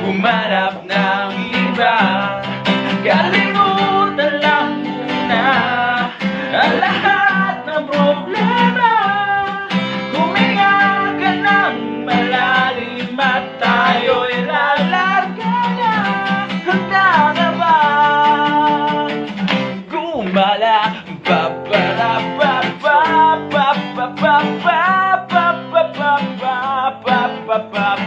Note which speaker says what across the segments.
Speaker 1: humanap ng iba. Kalimutan lang muna ang lahat ng problema. Huminga ka ng malalim at tayo'y lalarga na. Handa ka ba? Gumala pa pa pa pa pa pa pa pa pa pa pa pa pa pa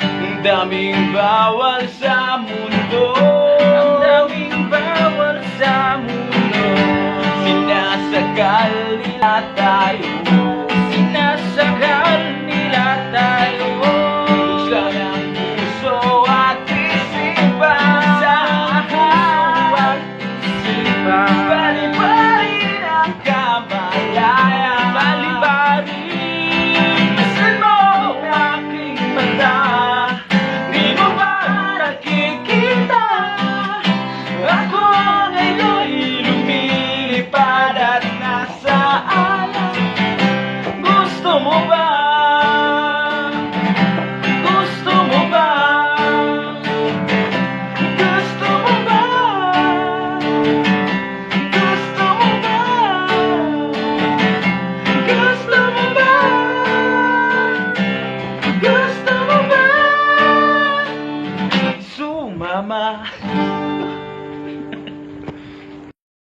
Speaker 1: Ang daming bawal sa mundo, ang daming bawal sa mundo. Sinasagal nila tayo, sinasagal nila tayo. Isa ng puso at isipan, sa puso at isipan. Bali-bali ang kamalayan, bali-bali. Masdan mo ang aking mata. Sumama